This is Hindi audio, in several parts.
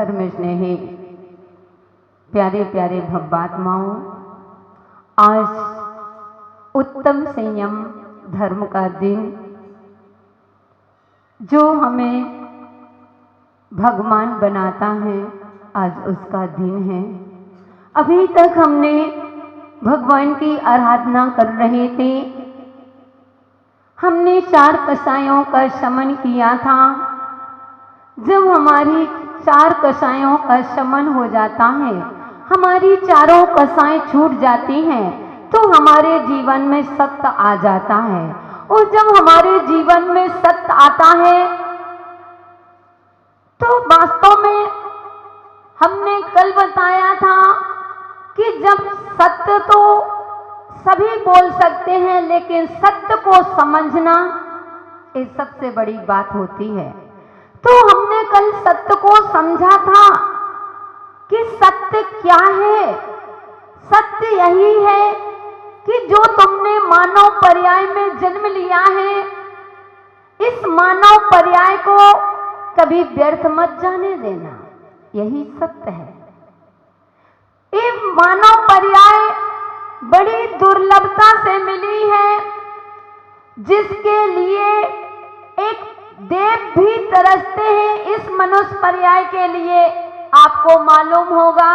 धर्म स्नेही प्यारे प्यारे भव्यात्माओं, आज उत्तम संयम धर्म का दिन, जो हमें भगवान बनाता है, आज उसका दिन है। अभी तक हमने भगवान की आराधना कर रहे थे। हमने 4 कषायों का शमन किया था। जब हमारी 4 कषायों का शमन हो जाता है, हमारी चारों कषाएं छूट जाती हैं, तो हमारे जीवन में सत्य आ जाता है। और जब हमारे जीवन में सत्य आता है, तो वास्तव में हमने कल बताया था कि जब सत्य तो सभी बोल सकते हैं, लेकिन सत्य को समझना ये सबसे बड़ी बात होती है। तो हमने कल सत्य को समझा था कि सत्य क्या है। सत्य यही है कि जो तुमने मानव पर्याय में जन्म लिया है, इस मानव पर्याय को कभी व्यर्थ मत जाने देना, यही सत्य है। ये मानव पर्याय बड़ी दुर्लभता से मिली है, जिसके लिए एक देव भी तरसते हैं इस मनुष्य पर्याय के लिए। आपको मालूम होगा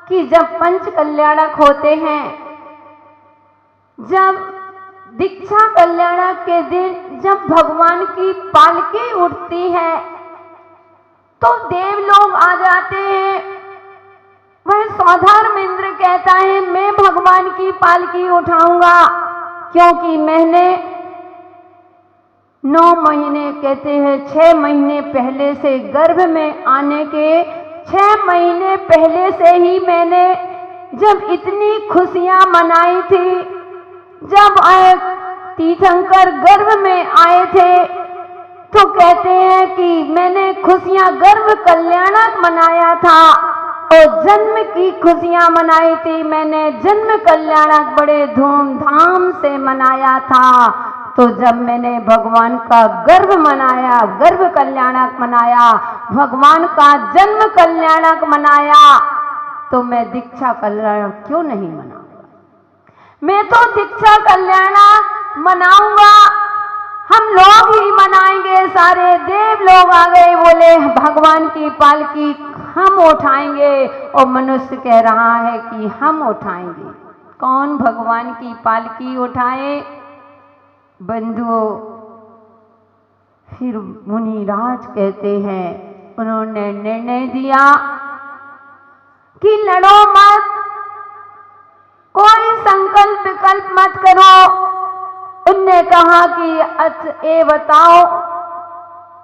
कि जब पंच कल्याणक होते हैं, जब दीक्षा कल्याणक के दिन जब भगवान की पालकी उठती है, तो देव लोग आ जाते हैं। वह सौधर्म इंद्र कहता है, मैं भगवान की पालकी उठाऊंगा, क्योंकि मैंने 9 महीने, कहते हैं 6 महीने पहले से, गर्भ में आने के 6 महीने पहले से ही मैंने जब इतनी खुशियां मनाई थी, जब तीर्थंकर गर्भ में आए थे, तो कहते हैं कि मैंने खुशियां गर्भ कल्याणक मनाया था और जन्म की खुशियां मनाई थी। मैंने जन्म कल्याणक बड़े धूमधाम से मनाया था। तो जब मैंने भगवान का गर्भ मनाया, गर्भ कल्याणक मनाया, भगवान का जन्म कल्याणक मनाया, तो मैं दीक्षा कल्याणक क्यों नहीं मनाऊंगा? मैं तो दीक्षा कल्याणक मनाऊंगा। हम लोग ही मनाएंगे। सारे देव लोग आ गए, बोले भगवान की पालकी हम उठाएंगे, और मनुष्य कह रहा है कि हम उठाएंगे। कौन भगवान की पालकी उठाए? बंधुओं, फिर मुनिराज कहते हैं, उन्होंने निर्णय दिया कि लड़ो मत, कोई संकल्प विकल्प मत करो। उनने कहा कि ये बताओ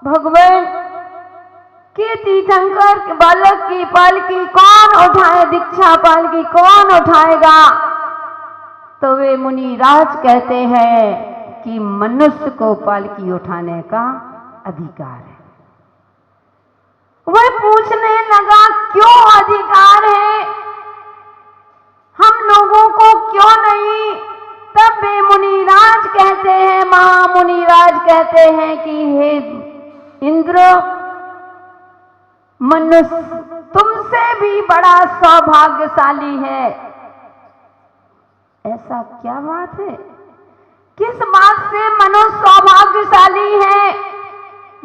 भगवान कि तीर्थंकर बालक की पालकी कौन उठाए, दीक्षा पालकी कौन उठाएगा? तो वे मुनिराज कहते हैं कि मनुष्य को पालकी उठाने का अधिकार है। वह पूछने लगा, क्यों अधिकार है, हम लोगों को क्यों नहीं? तब वे मुनिराज कहते हैं, महामुनिराज कहते हैं कि हे इंद्र, मनुष्य तुमसे भी बड़ा सौभाग्यशाली है। ऐसा क्या बात है? किस बात से मनुष्य सौभाग्यशाली है?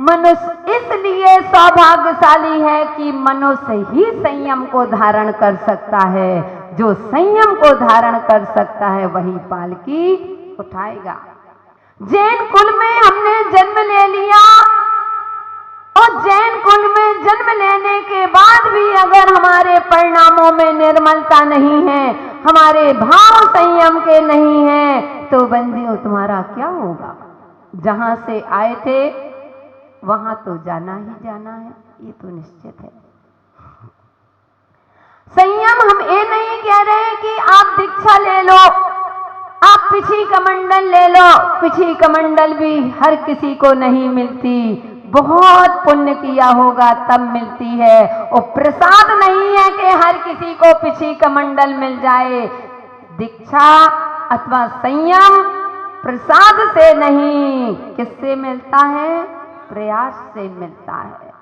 मनुष्य इसलिए सौभाग्यशाली है कि मनुष्य ही संयम को धारण कर सकता है। जो संयम को धारण कर सकता है वही पालकी उठाएगा। जैन कुल में हमने जन्म ले लिया, और जैन कुल में जन्म लेने के बाद भी अगर हमारे परिणामों में निर्मलता नहीं है, हमारे भाव संयम के नहीं है, तो बंदियों तुम्हारा क्या होगा? जहां से आए थे वहां तो जाना ही जाना है, ये तो निश्चित है। संयम हम ये नहीं कह रहे कि आप दीक्षा ले लो, आप पिछी कमंडल ले लो। पिछी कमंडल भी हर किसी को नहीं मिलती, बहुत पुण्य किया होगा तब मिलती है। और प्रसाद नहीं है कि हर किसी को पिछी कमंडल मिल जाए। दीक्षा अथवा संयम प्रसाद से नहीं, किससे मिलता है? प्रयास से मिलता है।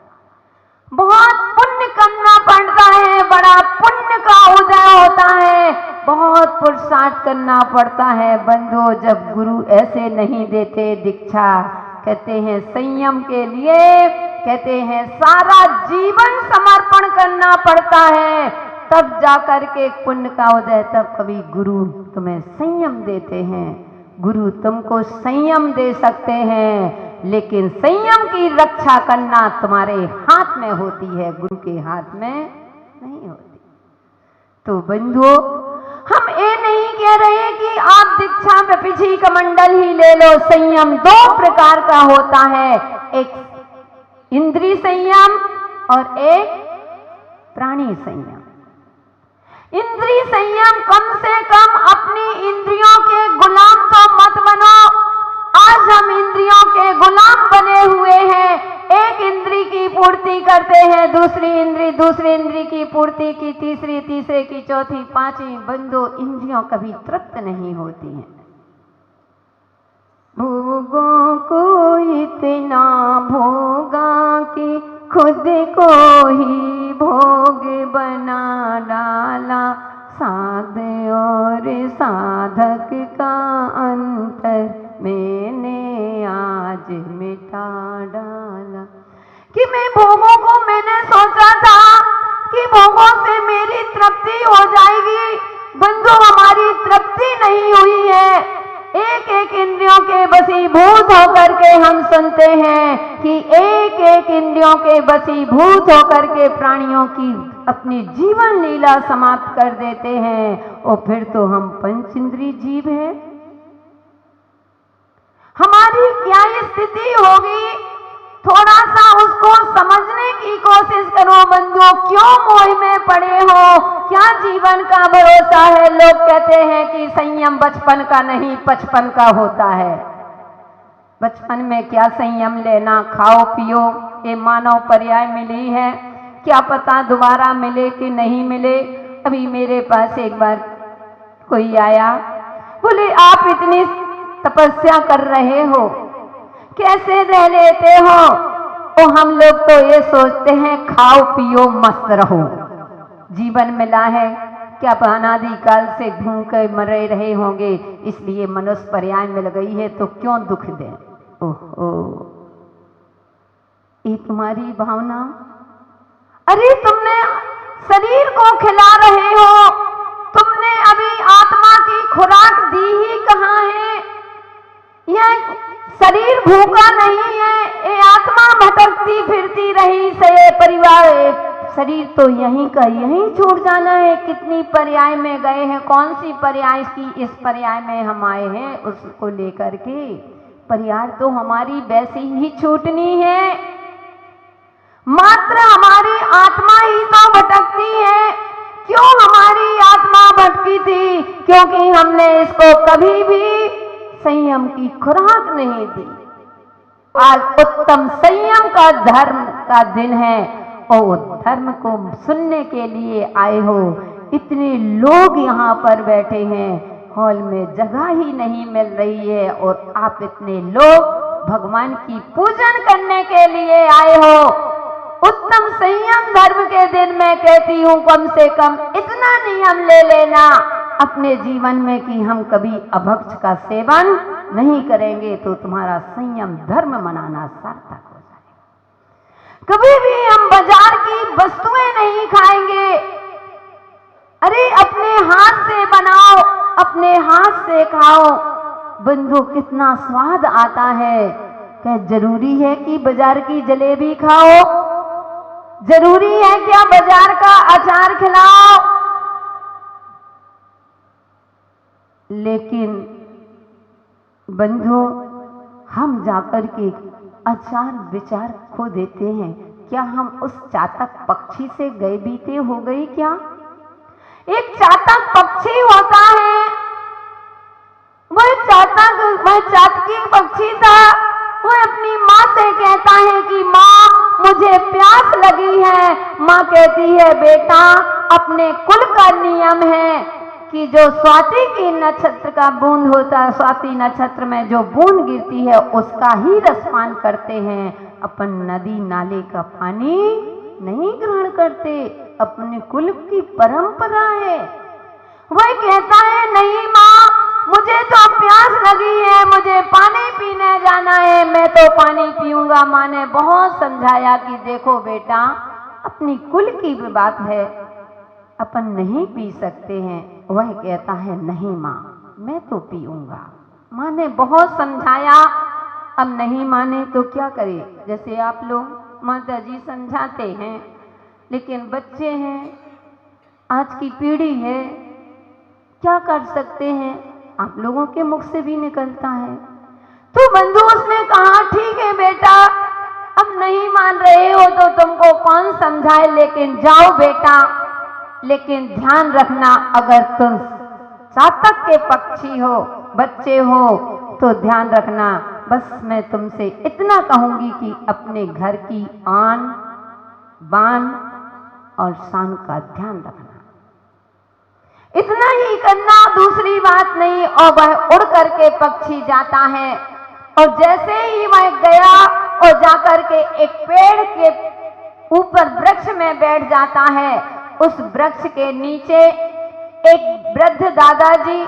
बहुत पुण्य करना पड़ता है, बड़ा पुण्य का उदय होता है, बहुत पुरुषार्थ करना पड़ता है। बंधुओं, जब गुरु ऐसे नहीं देते दीक्षा, कहते हैं संयम के लिए, कहते हैं सारा जीवन समर्पण करना पड़ता है, तब जाकर के पुण्य का उदय, तब कभी गुरु तुम्हें संयम देते हैं। गुरु तुमको संयम दे सकते हैं, लेकिन संयम की रक्षा करना तुम्हारे हाथ में होती है, गुरु के हाथ में नहीं होती। तो बंधुओं, हम ये नहीं कह रहे कि आप दीक्षा में पिछी कमंडल ही ले लो। संयम दो प्रकार का होता है, एक इंद्रिय संयम और एक प्राणी संयम। इंद्रिय संयम, कम से कम अपनी इंद्रियों के गुलाम तो मत बनो। आज हम इंद्रियों के गुलाम बने हुए हैं, एक इंद्री की पूर्ति करते हैं, दूसरी इंद्री की पूर्ति की, तीसरे की, चौथी, पांचवी। बंधु, इंद्रियों कभी तृप्त नहीं होती हैं। भोगों को इतना भोगा कि खुद को ही भोग बना डाला, साध और साधक का अंतर मैंने आज मिटा डाला। कि मैं भोगों को, मैंने सोचा था कि भोगों से मेरी तृप्ति हो जाएगी। बंधु, हमारी तृप्ति नहीं हुई है। एक एक इंद्रियों के वशीभूत होकर के हम सुनते हैं कि एक एक इंद्रियों के वशीभूत होकर के प्राणियों की अपनी जीवन लीला समाप्त कर देते हैं, और फिर तो हम पंच इंद्रिय जीव हैं। हमारी क्या स्थिति होगी, थोड़ा सा उसको समझने की कोशिश करो बंधुओं। क्यों मोह में पड़े हो, क्या जीवन का भरोसा है? लोग कहते हैं कि संयम बचपन का नहीं, बचपन का होता है। बचपन में क्या संयम लेना, खाओ पियो, ये मानव पर्याय मिली है, क्या पता दोबारा मिले कि नहीं मिले। अभी मेरे पास एक बार कोई आया, बोले आप इतनी तपस्या कर रहे हो, कैसे रह लेते हो? तो हम लोग तो ये सोचते हैं खाओ पियो मस्त रहो, जीवन मिला है, क्या अनादि काल से घूम कर मर रहे होंगे, इसलिए मनुष्य पर्याय मिल गई है तो क्यों दुख दें। ओहो, ये तुम्हारी भावना। अरे तुमने शरीर को खिला रहे हो, तुमने अभी आत्मा की खुराक दी ही कहाँ है? यह शरीर भूखा नहीं है, ये आत्मा भटकती फिरती रही से परिवार, शरीर तो यहीं का यहीं छूट जाना है। कितनी पर्याय में गए हैं, कौन सी पर्याय की इस पर्याय में हम आए हैं, उसको लेकर के पर्याय तो हमारी वैसी ही छूटनी है। मात्र हमारी आत्मा ही तो भटकती है। क्यों हमारी आत्मा भटकी थी? क्योंकि हमने इसको कभी भी संयम की खुराक नहीं दी। आज उत्तम संयम का धर्म का दिन है, और धर्म को सुनने के लिए आए हो। इतने लोग यहाँ पर बैठे हैं, हॉल में जगह ही नहीं मिल रही है, और आप इतने लोग भगवान की पूजन करने के लिए आए हो। उत्तम संयम धर्म के दिन मैं कहती हूँ, कम से कम इतना नियम ले लेना अपने जीवन में कि हम कभी अभक्ष का सेवन नहीं करेंगे, तो तुम्हारा संयम धर्म मनाना सार्थक हो जाएगा। कभी भी हम बाजार की वस्तुएं नहीं खाएंगे। अरे अपने हाथ से बनाओ, अपने हाथ से खाओ। बंधु, कितना स्वाद आता है। क्या जरूरी है कि बाजार की जलेबी खाओ? जरूरी है क्या बाजार का अचार खिलाओ? लेकिन बंधु, हम जाकर के अचार विचार खो देते हैं। क्या हम उस चातक पक्षी से गए बीते हो गई क्या? एक चातक पक्षी होता है, वह चातकी पक्षी था। वह अपनी माँ से कहता है कि माँ मुझे प्यास लगी है। माँ कहती है बेटा, अपने कुल का नियम है कि जो स्वाति की नक्षत्र का बूंद होता है, स्वाति नक्षत्र में जो बूंद गिरती है उसका ही रसपान करते हैं, अपन नदी नाले का पानी नहीं ग्रहण करते, अपने कुल की परंपरा है। वह कहता है नहीं माँ, मुझे तो प्यास लगी है, मुझे पानी पीने जाना है, मैं तो पानी पीऊंगा। माँ ने बहुत समझाया कि देखो बेटा, अपनी कुल की बात है, अपन नहीं पी सकते हैं। वह कहता है नहीं माँ, मैं तो पीऊंगा। माँ ने बहुत समझाया, अब नहीं माने तो क्या करे। जैसे आप लोग माता जी समझाते हैं, लेकिन बच्चे हैं, आज की पीढ़ी है, क्या कर सकते हैं, आप लोगों के मुख से भी निकलता है। तो बंधु उसने कहा ठीक है बेटा, अब नहीं मान रहे हो तो तुमको कौन समझाए, लेकिन जाओ बेटा, लेकिन ध्यान रखना, अगर तुम चातक के पक्षी हो, बच्चे हो, तो ध्यान रखना। बस मैं तुमसे इतना कहूंगी कि अपने घर की आन बान और शान का ध्यान रखना, इतना ही करना, दूसरी बात नहीं। और वह उड़ करके पक्षी जाता है, और जैसे ही वह गया और जाकर के एक पेड़ के ऊपर वृक्ष में बैठ जाता है, उस वृक्ष के नीचे एक वृद्ध दादाजी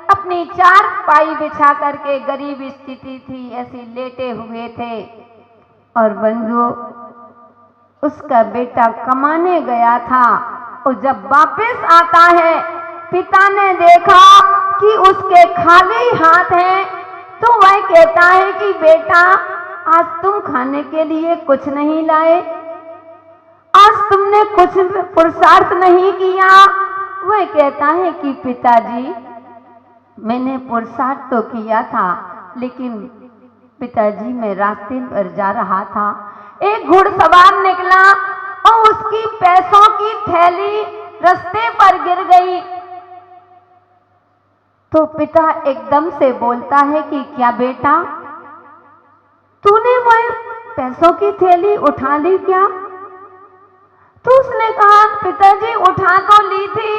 अपनी चार पाई बिछा करके, गरीब स्थिति थी, ऐसे लेटे हुए थे। और बंधु, उसका बेटा कमाने गया था, और जब वापस आता है, पिता ने देखा कि उसके खाली हाथ हैं, तो वह कहता है कि बेटा, आज तुम खाने के लिए कुछ नहीं लाए, आज तुमने कुछ पुरुषार्थ नहीं किया। वह कहता है कि पिताजी, मैंने पुरुषार्थ तो किया था, लेकिन पिताजी मैं रास्ते पर जा रहा था, एक घुड़सवार निकला और उसकी पैसों की थैली रास्ते पर गिर गई। तो पिता एकदम से बोलता है कि क्या बेटा, तूने वह पैसों की थैली उठा ली क्या? तो उसने कहा पिताजी उठा तो ली थी,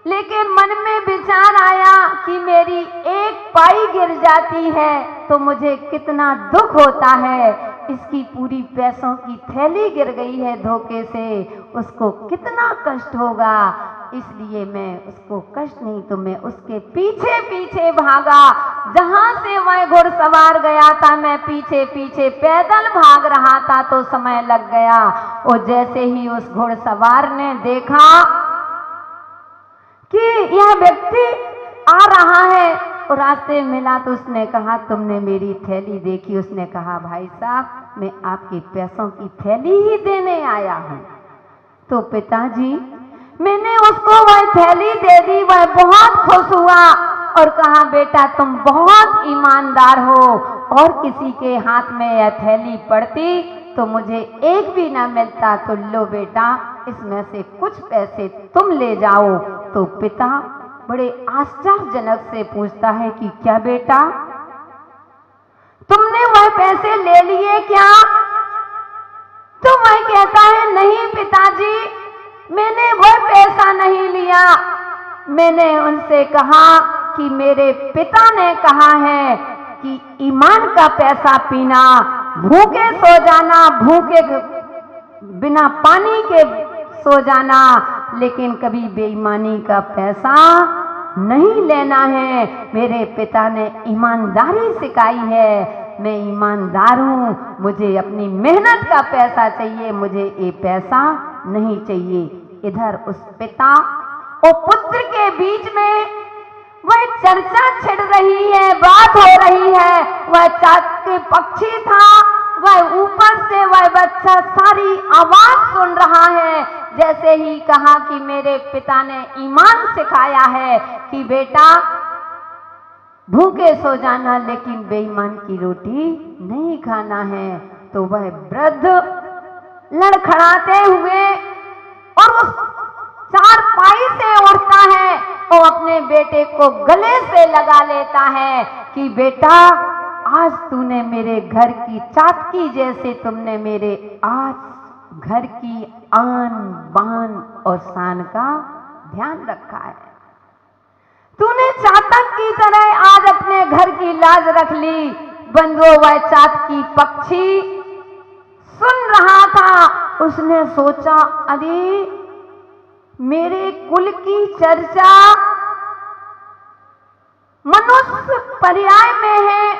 लेकिन मन में विचार आया कि मेरी एक पाई गिर जाती है तो मुझे कितना दुख होता है, इसकी पूरी पैसों की थैली गिर गई है धोखे से, उसको कितना कष्ट होगा, इसलिए मैं उसको कष्ट नहीं तो मैं उसके पीछे पीछे भागा। जहां से वह घुड़सवार गया था, मैं पीछे पीछे पैदल भाग रहा था, तो समय लग गया। और जैसे ही उस घुड़सवार ने देखा कि यह व्यक्ति आ रहा है और रास्ते मिला, तो उसने कहा तुमने मेरी थैली देखी? उसने कहा भाई साहब, मैं आपके पैसों की थैली ही देने आया हूं। तो पिताजी, मैंने उसको वह थैली दे दी, वह बहुत खुश हुआ और कहा बेटा तुम बहुत ईमानदार हो, और किसी के हाथ में यह थैली पड़ती तो मुझे एक भी ना मिलता, तो लो बेटा, इसमें से कुछ पैसे तुम ले जाओ। तो पिता बड़े आश्चर्यजनक से पूछता है कि क्या बेटा, तुमने वह पैसे ले लिए क्या? तो वह कहता है नहीं पिताजी, मैंने वह पैसा नहीं लिया, मैंने उनसे कहा कि मेरे पिता ने कहा है कि ईमान का पैसा पीना, भूखे सो जाना, भूखे बिना पानी के सो जाना, लेकिन कभी बेईमानी का पैसा नहीं लेना है। मेरे पिता ने ईमानदारी सिखाई है, मैं ईमानदार हूं, मुझे अपनी मेहनत का पैसा चाहिए, मुझे ये पैसा नहीं चाहिए। इधर उस पिता और पुत्र के बीच में वह चर्चा छिड़ रही है, बात हो रही है। वह चाँद के पक्षी था, वह ऊपर से वह बच्चा सारी आवाज सुन रहा है। जैसे ही कहा कि मेरे पिता ने ईमान सिखाया है कि बेटा भूखे सो जाना, लेकिन बेईमान की रोटी नहीं खाना है, तो वह वृद्ध लड़खड़ाते हुए और उस चार पाई से उठता है और अपने बेटे को गले से लगा लेता है कि बेटा, आज तूने मेरे घर की चाटकी जैसे तुमने मेरे आज घर की आन बान और शान का ध्यान रखा है। तूने चातक की तरह आज अपने घर की लाज रख ली। बंधुओं, वह चातकी पक्षी सुन रहा था उसने सोचा, अरे मेरे कुल की चर्चा मनुष्य पर्याय में है,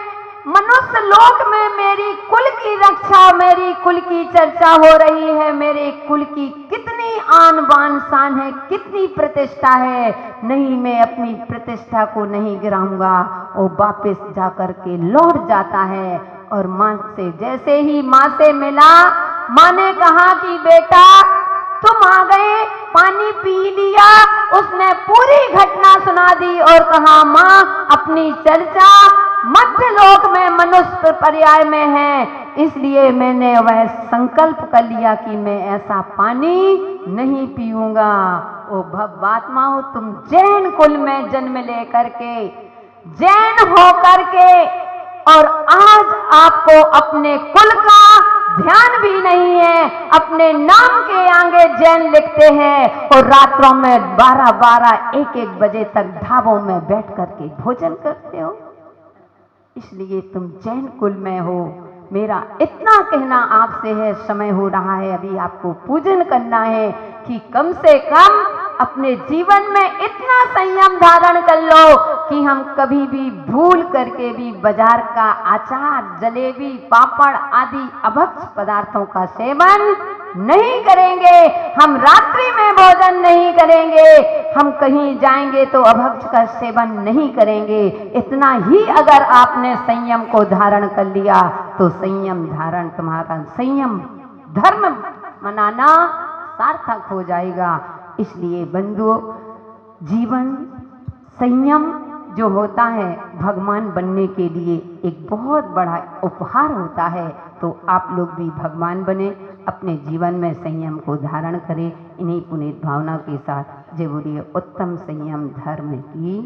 मनुष्य लोक में मेरी कुल की रक्षा, मेरी कुल की चर्चा हो रही है, मेरे कुल की कितनी आन बान शान है, कितनी प्रतिष्ठा है। नहीं, मैं अपनी प्रतिष्ठा को नहीं गिराऊंगा। वो वापस जाकर के लौट जाता है और माँ से जैसे ही माँ से मिला, माँ ने कहा कि बेटा तुम आ गए, पानी पी लिया। उसने पूरी घटना सुना दी और कहा, माँ अपनी चर्चा मध्य लोक में मनुष्य पर्याय में है, इसलिए मैंने वह संकल्प कर लिया कि मैं ऐसा पानी नहीं पीऊंगा। ओ भवात्मा हो, तुम जैन कुल में जन्म लेकर के, जैन होकर के, और आज आपको अपने कुल का ध्यान भी नहीं है। अपने नाम के आगे जैन लिखते हैं और रात्रों में 12-12, 1-1 बजे तक ढाबों में बैठ करके भोजन करते हो। इसलिए तुम जैन कुल में हो। मेरा इतना कहना आपसे है, समय हो रहा है, अभी आपको पूजन करना है कि कम से कम अपने जीवन में इतना संयम धारण कर लो कि हम कभी भी भूल करके भी बाजार का अचार, जलेबी, पापड़ आदि अभक्ष पदार्थों का सेवन नहीं करेंगे। हम रात्रि में भोजन नहीं करेंगे, हम कहीं जाएंगे तो अभक्ष का सेवन नहीं करेंगे। इतना ही अगर आपने संयम को धारण कर लिया तो संयम धारण, तुम्हारा संयम धर्म मनाना सार्थक हो जाएगा। इसलिए बंधुओं, जीवन संयम जो होता है भगवान बनने के लिए एक बहुत बड़ा उपहार होता है। तो आप लोग भी भगवान बने, अपने जीवन में संयम को धारण करें। इन्हीं पुनीत भावना के साथ जय बोलिए उत्तम संयम धर्म की।